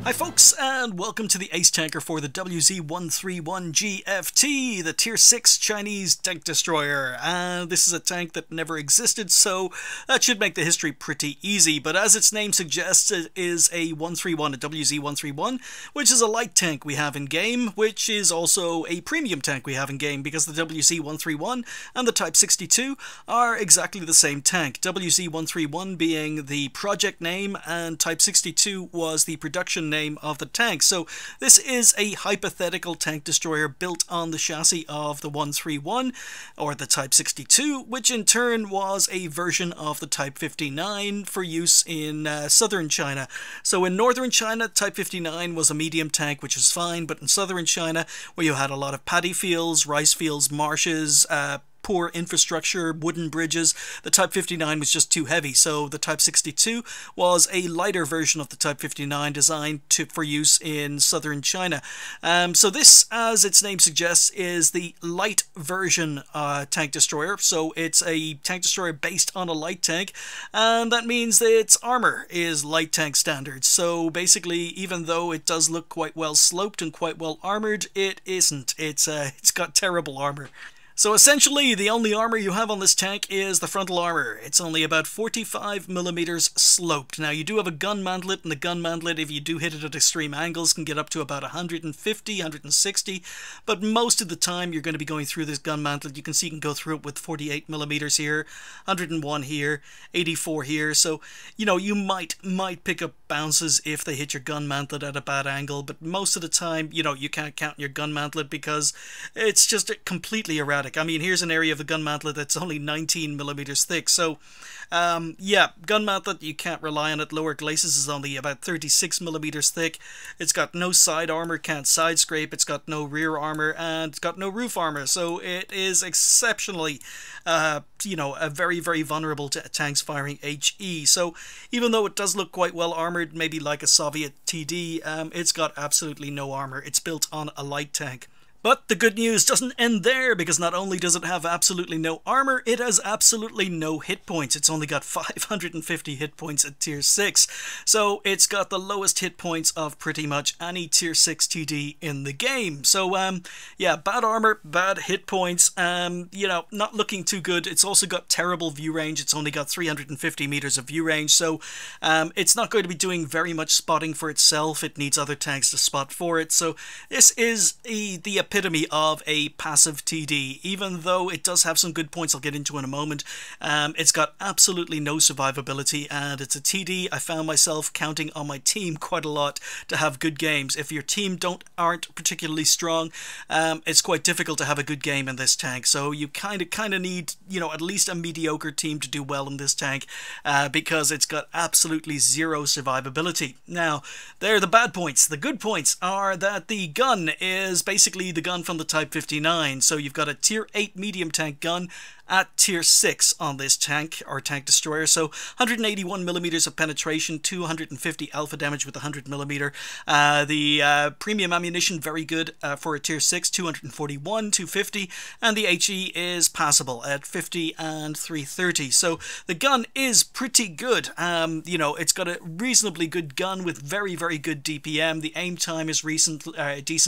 Hi folks, and welcome to the Ace Tanker for the WZ-131G FT, the Tier 6 Chinese tank destroyer. And this is a tank that never existed, so that should make the history pretty easy. But as its name suggests, it is a 131, a WZ-131, which is a light tank we have in game, which is also a premium tank we have in game, because the WZ-131 and the Type 62 are exactly the same tank. WZ-131 being the project name, and Type 62 was the production name of the tank. So this is a hypothetical tank destroyer built on the chassis of the 131 or the Type 62, which in turn was a version of the Type 59 for use in southern China. So in northern China, Type 59 was a medium tank, which is fine, but in southern China, where you had a lot of paddy fields, rice fields, marshes, poor infrastructure, wooden bridges, the Type 59 was just too heavy, so the Type 62 was a lighter version of the Type 59 designed for use in southern China. So this, as its name suggests, is the light version tank destroyer, so it's a tank destroyer based on a light tank, and that means that its armor is light tank standards. So basically, even though it does look quite well sloped and quite well armored, it isn't. It's got terrible armor. So essentially, the only armor you have on this tank is the frontal armor. It's only about 45mm sloped. Now, you do have a gun mantlet, and the gun mantlet, if you do hit it at extreme angles, can get up to about 150, 160, but most of the time you're going to be going through this gun mantlet. You can see you can go through it with 48mm here, 101 here, 84 here, so, you know, you might pick up bounces if they hit your gun mantlet at a bad angle, but most of the time, you know, you can't count your gun mantlet because it's just completely erratic. I mean, here's an area of the gun mantlet that's only 19mm thick, so yeah, gun mantlet, you can't rely on it. Lower glacis is only about 36mm thick. It's got no side armor, can't side scrape, it's got no rear armor, and it's got no roof armor, so it is exceptionally, you know, very, very vulnerable to tanks firing HE. So even though it does look quite well armored, maybe like a Soviet TD, it's got absolutely no armor. It's built on a light tank. But the good news doesn't end there, because not only does it have absolutely no armor, it has absolutely no hit points. It's only got 550 hit points at Tier 6, so it's got the lowest hit points of pretty much any Tier 6 TD in the game. So, yeah, bad armor, bad hit points, you know, not looking too good. It's also got terrible view range. It's only got 350 meters of view range, so it's not going to be doing very much spotting for itself. It needs other tanks to spot for it, so this is the epitome of a passive TD. Even though it does have some good points I'll get into in a moment, it's got absolutely no survivability, and it's a TD I found myself counting on my team quite a lot to have good games. If your team aren't particularly strong, it's quite difficult to have a good game in this tank, so you kind of need, you know, at least a mediocre team to do well in this tank, because it's got absolutely zero survivability. Now, they're the bad points. The good points are that the gun is basically the gun from the Type 59, so you've got a Tier 8 medium tank gun at Tier 6 on this tank, or tank destroyer, so 181mm of penetration, 250 alpha damage with 100mm. The premium ammunition, very good for a Tier 6, 241, 250, and the HE is passable at 50 and 330, so the gun is pretty good. You know, it's got a reasonably good gun with very, very good DPM. The aim time is decent,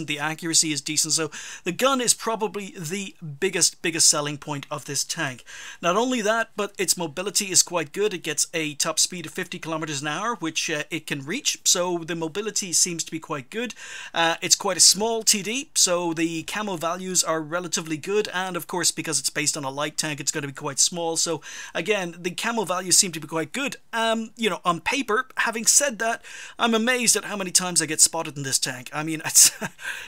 the accuracy is decent, so the gun is probably the biggest selling point of this tank. Not only that, but its mobility is quite good. It gets a top speed of 50 kilometers an hour, which it can reach, so the mobility seems to be quite good. It's quite a small TD, so the camo values are relatively good, and of course, because it's based on a light tank, it's going to be quite small, so again, the camo values seem to be quite good. You know, on paper, having said that, I'm amazed at how many times I get spotted in this tank. I mean, it's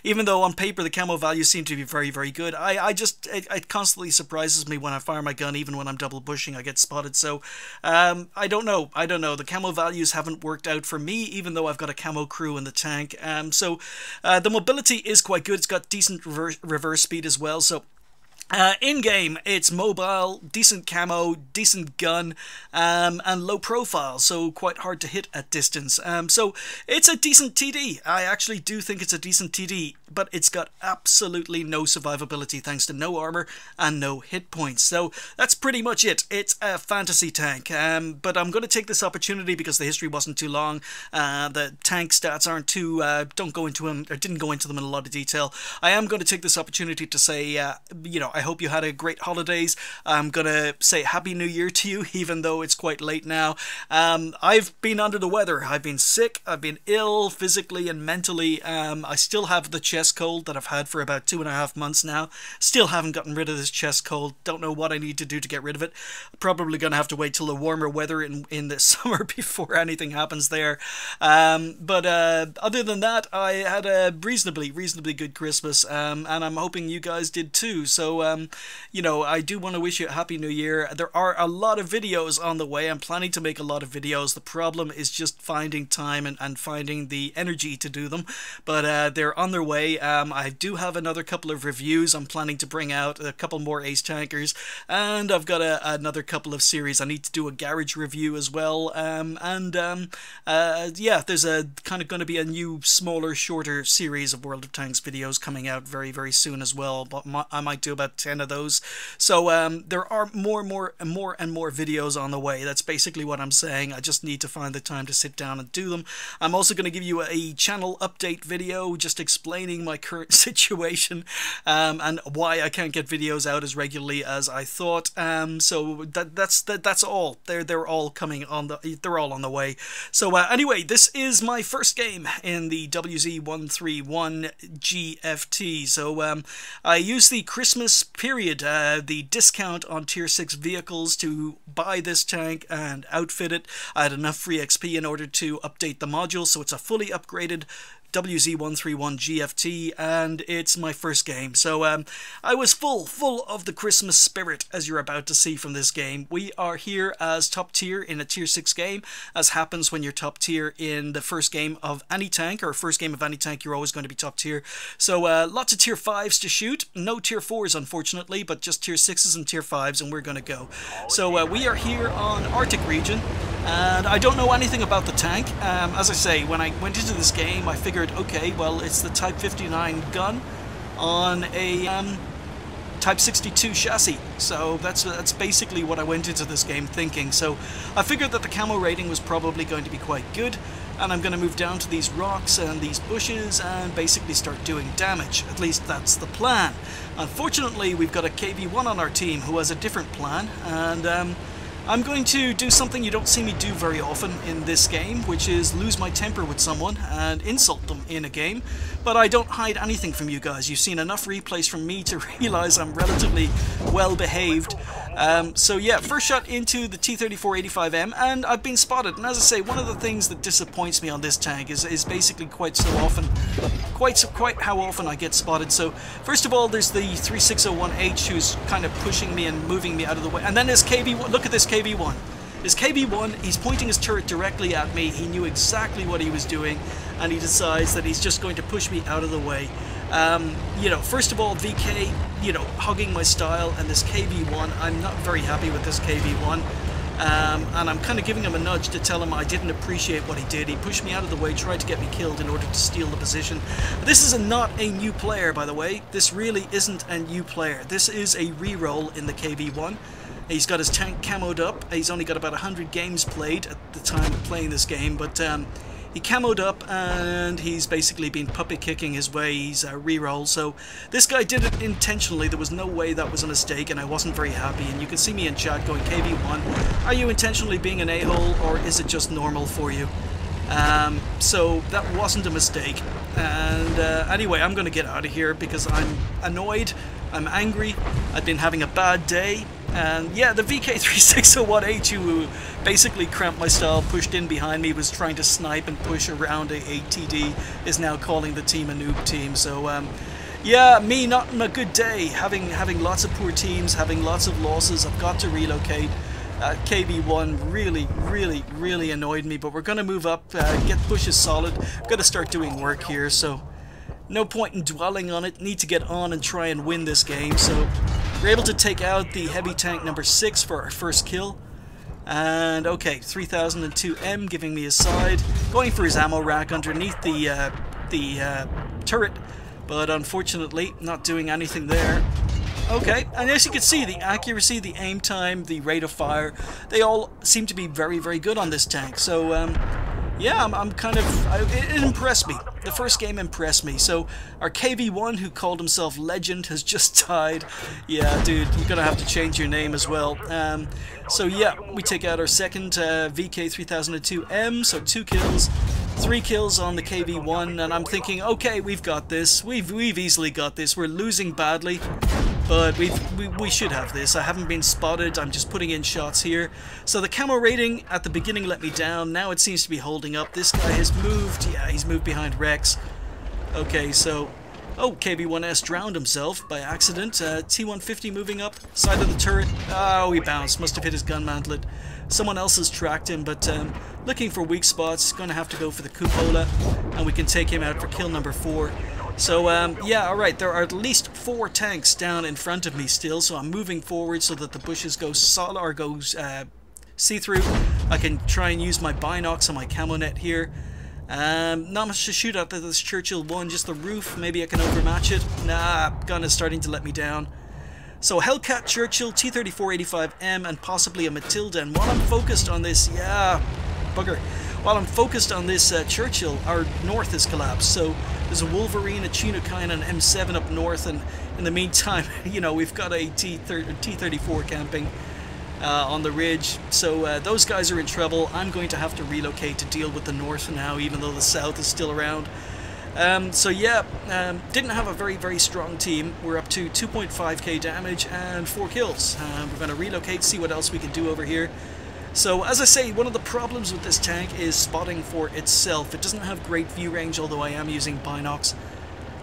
even though on paper the camo values seem to be very, very good, it constantly surprises me when I fire my gun. Even when I'm double bushing, I get spotted, so I don't know. The camo values haven't worked out for me, even though I've got a camo crew in the tank. So the mobility is quite good. It's got decent reverse speed as well, so In-game, it's mobile, decent camo, decent gun, and low profile, so quite hard to hit at distance. So it's a decent TD. I actually do think it's a decent TD, but it's got absolutely no survivability thanks to no armor and no hit points. So that's pretty much it. It's a fantasy tank, but I'm going to take this opportunity because the history wasn't too long. The tank stats aren't too, didn't go into them in a lot of detail. I am going to take this opportunity to say, you know, I hope you had a great holidays. I'm gonna say Happy New Year to you, even though it's quite late now. I've been under the weather. I've been sick. I've been ill physically and mentally. I still have the chest cold that I've had for about 2.5 months now. Still haven't gotten rid of this chest cold. Don't know what I need to do to get rid of it. Probably gonna have to wait till the warmer weather in the summer before anything happens there. But other than that, I had a reasonably good Christmas, and I'm hoping you guys did too. So you know, I do want to wish you a Happy New Year. There are a lot of videos on the way. I'm planning to make a lot of videos. The problem is just finding time and finding the energy to do them. But they're on their way. I do have another couple of reviews. I'm planning to bring out a couple more Ace Tankers. And I've got another couple of series. I need to do a garage review as well. Yeah, there's a kind of going to be a new, smaller, shorter series of World of Tanks videos coming out very soon as well. But I might do about 10 of those. So there are more and more videos on the way. That's basically what I'm saying. I just need to find the time to sit down and do them. I'm also going to give you a channel update video just explaining my current situation and why I can't get videos out as regularly as I thought. So that's all. They're all coming on they're all on the way. So anyway, this is my first game in the WZ-131G FT. So I use the Christmas period, the discount on tier 6 vehicles to buy this tank and outfit it. I had enough free XP in order to update the module, so it's a fully upgraded WZ-131G FT, and it's my first game. So I was full of the Christmas spirit, as you're about to see from this game. We are here as top tier in a tier 6 game, as happens when you're top tier in the first game of any tank, or first game of any tank, you're always going to be top tier. So lots of tier 5s to shoot, no tier 4s unfortunately, but just tier 6s and tier 5s, and we're going to go. So we are here on Arctic region, and I don't know anything about the tank. As I say, when I went into this game, I figured, okay, well, it's the Type 59 gun on a Type 62 chassis. So that's basically what I went into this game thinking. So I figured that the camo rating was probably going to be quite good, and I'm going to move down to these rocks and these bushes and basically start doing damage. At least that's the plan. Unfortunately, we've got a KV-1 on our team who has a different plan, and I'm going to do something you don't see me do very often in this game, which is lose my temper with someone and insult them in a game. But I don't hide anything from you guys. You've seen enough replays from me to realise I'm relatively well behaved. So yeah, first shot into the T-34-85M, and I've been spotted. And as I say, one of the things that disappoints me on this tank is basically quite how often I get spotted. So first of all, there's the 3601H who's kind of pushing me and moving me out of the way. And then there's KV-1. Look at this KV-1. This KV-1, he's pointing his turret directly at me. He knew exactly what he was doing, and he decides that he's just going to push me out of the way. You know, first of all, VK, you know, hugging my style, and this KV-1, I'm not very happy with this KV-1. And I'm kind of giving him a nudge to tell him I didn't appreciate what he did. He pushed me out of the way, tried to get me killed in order to steal the position. This is not a new player, by the way. This really isn't a new player. This is a reroll in the KV-1. He's got his tank camoed up. He's only got about 100 games played at the time of playing this game, but he camoed up and he's basically been puppy kicking his way. He's a reroll. So this guy did it intentionally. There was no way that was a mistake, and I wasn't very happy. And you can see me in chat going, KV-1, are you intentionally being an a-hole, or is it just normal for you? So that wasn't a mistake. And anyway, I'm going to get out of here because I'm annoyed. I'm angry. I've been having a bad day. And yeah, the VK3601H, who basically cramped my style, pushed in behind me, was trying to snipe and push around a TD, is now calling the team a noob team. So yeah, me not in a good day, having lots of poor teams, having lots of losses. I've got to relocate. KV-1 really annoyed me, but we're going to move up, get pushes solid. I've got to start doing work here, so no point in dwelling on it. Need to get on and try and win this game. So We're able to take out the heavy tank number 6 for our first kill. And okay, 3002M giving me a side, going for his ammo rack underneath the turret, but unfortunately not doing anything there. Okay, and as you can see, the accuracy, the aim time, the rate of fire, they all seem to be very, very good on this tank. So yeah, I'm kind of, it impressed me. The first game impressed me. So our KV1, who called himself Legend, has just died. Yeah, dude, you're gonna have to change your name as well. So yeah, we take out our second VK3002M, so 2 kills. 3 kills on the KV1, and I'm thinking, okay, we've got this. We've easily got this. We're losing badly, but we should have this. I haven't been spotted. I'm just putting in shots here. So the camo rating at the beginning let me down. Now it seems to be holding up. This guy has moved. Yeah, he's moved behind Rex. Okay, so... Oh, KV1S drowned himself by accident. T150 moving up, side of the turret. Oh, he bounced. Must have hit his gun mantlet. Someone else has tracked him, but looking for weak spots. Going to have to go for the cupola, and we can take him out for kill number 4. So, yeah, alright, there are at least 4 tanks down in front of me still, so I'm moving forward so that the bushes go solid, or goes see-through. I can try and use my binocs on my camo net here. Not much to shoot at this Churchill 1, just the roof. Maybe I can overmatch it. Nah, gun is starting to let me down. So Hellcat, Churchill, T-3485M, and possibly a Matilda. And while I'm focused on this, yeah, bugger. While I'm focused on this Churchill, our north has collapsed. So there's a Wolverine, a Chinook, and an M7 up north. And in the meantime, you know, we've got a T-34 camping on the ridge. So those guys are in trouble. I'm going to have to relocate to deal with the north now, even though the south is still around. So yeah, didn't have a very, very strong team. We're up to 2.5k damage and 4 kills. We're going to relocate, see what else we can do over here. So as I say, one of the problems with this tank is spotting for itself. It doesn't have great view range, although I am using binocs.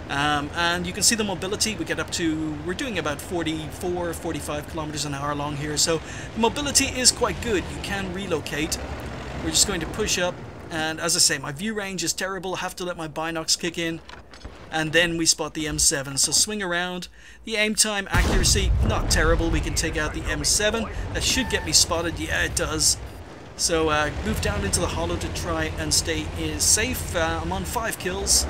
And you can see the mobility. We get up to, we're doing about 44, 45 kilometers an hour along here. So the mobility is quite good. You can relocate. We're just going to push up. And as I say, my view range is terrible. I have to let my binocs kick in. And then we spot the M7. So swing around. The aim time, accuracy, not terrible. We can take out the M7. That should get me spotted. Yeah, it does. So move down into the hollow to try and stay safe. I'm on 5 kills.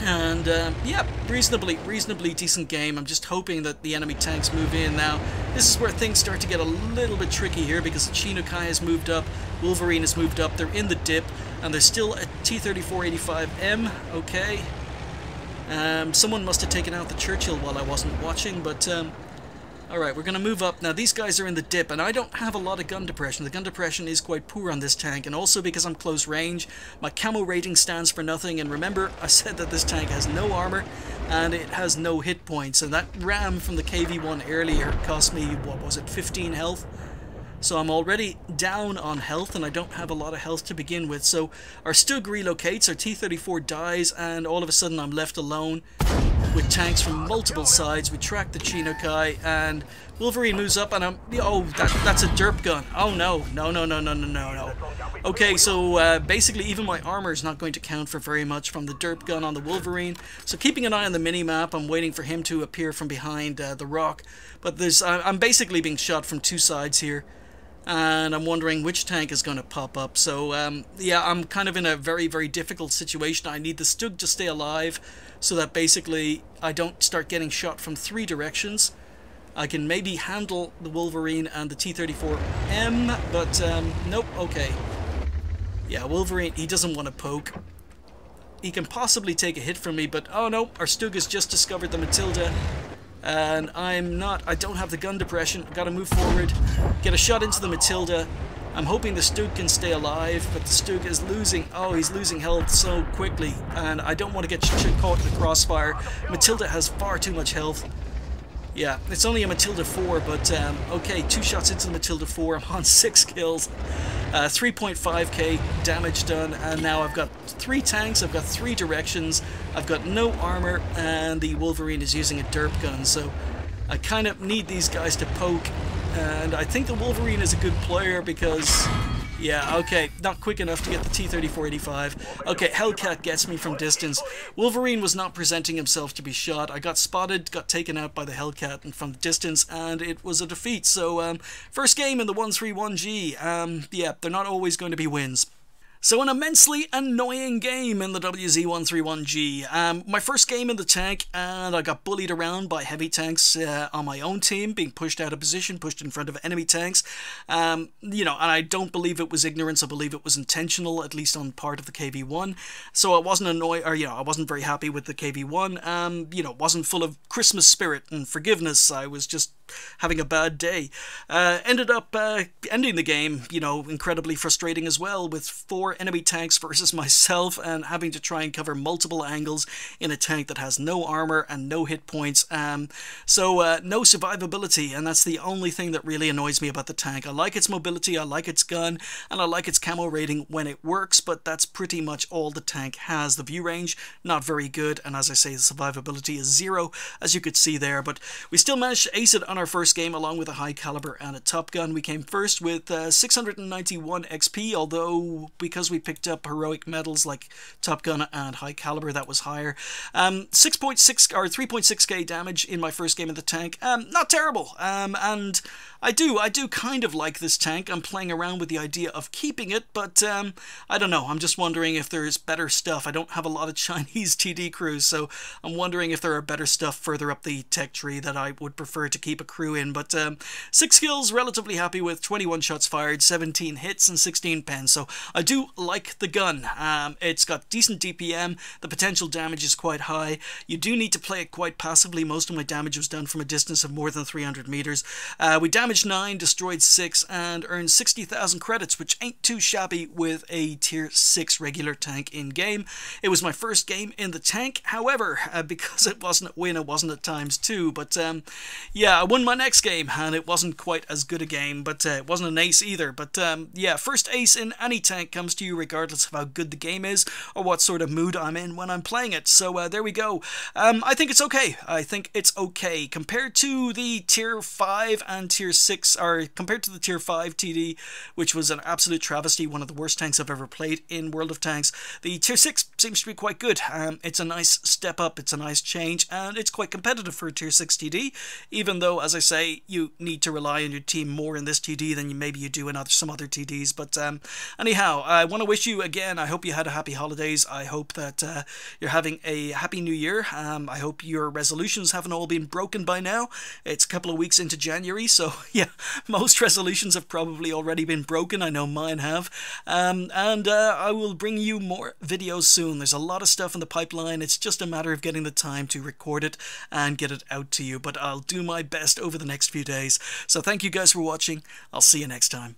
And yeah, reasonably decent game. I'm just hoping that the enemy tanks move in now. This is where things start to get a little bit tricky here, because the Chinook has moved up, Wolverine has moved up, they're in the dip, and there's still a T-3485M. Okay. Someone must have taken out the Churchill while I wasn't watching, but alright, we're going to move up. Now these guys are in the dip, and I don't have a lot of gun depression. The gun depression is quite poor on this tank, and also because I'm close range, my camo rating stands for nothing. And remember, I said that this tank has no armor, and it has no hit points, and that ram from the KV1 earlier cost me, what was it, 15 health? So I'm already down on health, and I don't have a lot of health to begin with. So our Stug relocates, our T-34 dies, and all of a sudden I'm left alone with tanks from multiple sides. We track the Chinook, and Wolverine moves up, and I'm... Oh, that's a derp gun. Oh, no. No. Okay, so basically even my armor is not going to count for very much from the derp gun on the Wolverine. So keeping an eye on the mini-map, I'm waiting for him to appear from behind the rock. But I'm basically being shot from 2 sides here, and I'm wondering which tank is going to pop up. So yeah, I'm kind of in a very, very difficult situation. I need the Stug to stay alive, so that basically I don't start getting shot from 3 directions. I can maybe handle the Wolverine and the T-34M, but nope, okay. Yeah, Wolverine, he doesn't want to poke. He can possibly take a hit from me, but oh no, our Stug has just discovered the Matilda. And I don't have the gun depression. Gotta move forward, get a shot into the Matilda. I'm hoping the Stug can stay alive, but the Stug is losing. Oh, he's losing health so quickly, and I don't want to get caught in the crossfire. Matilda has far too much health. Yeah, it's only a Matilda 4, but okay, 2 shots into the Matilda 4. I'm on 6 kills, 3.5k damage done, and now I've got 3 tanks, I've got 3 directions, I've got no armor, and the Wolverine is using a derp gun, so I kind of need these guys to poke. And I think the Wolverine is a good player because Yeah, okay, not quick enough to get the T-34-85. Okay, Hellcat gets me from distance. Wolverine was not presenting himself to be shot. I got spotted, got taken out by the Hellcat and from distance, and it was a defeat. So, first game in the 131G. Yeah, they're not always going to be wins. So an immensely annoying game in the WZ-131G. My first game in the tank, and I got bullied around by heavy tanks on my own team, being pushed out of position, pushed in front of enemy tanks. You know, and I don't believe it was ignorance, I believe it was intentional, at least on part of the KV-1. So I wasn't annoyed, or, you know, I wasn't very happy with the KV-1. You know, wasn't full of Christmas spirit and forgiveness. I was just having a bad day. Ended up ending the game, you know, incredibly frustrating as well, with 4 enemy tanks versus myself and having to try and cover multiple angles in a tank that has no armor and no hit points. So no survivability, and that's the only thing that really annoys me about the tank. I like its mobility, I like its gun, and I like its camo rating when it works, but that's pretty much all the tank has. The view range, not very good, and as I say, the survivability is 0, as you could see there, but we still managed to ace it on our first game along with a high caliber and a top gun. We came first with 691 XP, although because we picked up heroic medals like top gun and high caliber, that was higher. 6.6 or 3.6k damage in my first game of the tank. Not terrible. And I do kind of like this tank. I'm playing around with the idea of keeping it, but I don't know. I'm just wondering if there's better stuff. I don't have a lot of Chinese TD crews, so I'm wondering if there are better stuff further up the tech tree that I would prefer to keep a crew in. But 6 kills, relatively happy with, 21 shots fired, 17 hits and 16 pens. So I do like the gun. It's got decent DPM. The potential damage is quite high. You do need to play it quite passively. Most of my damage was done from a distance of more than 300 meters. We damaged 9, destroyed 6, and earned 60,000 credits, which ain't too shabby with a tier 6 regular tank in game. It was my first game in the tank, however, because it wasn't a win, it wasn't at times too. But yeah, I won my next game, and it wasn't quite as good a game, but it wasn't an ace either. But yeah, first ace in any tank comes to you regardless of how good the game is or what sort of mood I'm in when I'm playing it. So there we go. I think it's okay. I think it's okay compared to the tier 5 and tier 6, or compared to the tier 5 TD, which was an absolute travesty, one of the worst tanks I've ever played in World of Tanks. The tier 6 seems to be quite good. It's a nice step up, it's a nice change, and it's quite competitive for a tier 6 TD, even though, as I say, you need to rely on your team more in this TD than maybe you do in some other TDs. But anyhow, I want to wish you again, I hope you had a happy holidays. I hope that you're having a happy new year. I hope your resolutions haven't all been broken by now. It's a couple of weeks into January, so yeah, most resolutions have probably already been broken. I know mine have. And I will bring you more videos soon. There's a lot of stuff in the pipeline. It's just a matter of getting the time to record it and get it out to you. But I'll do my best over the next few days. So thank you guys for watching. I'll see you next time.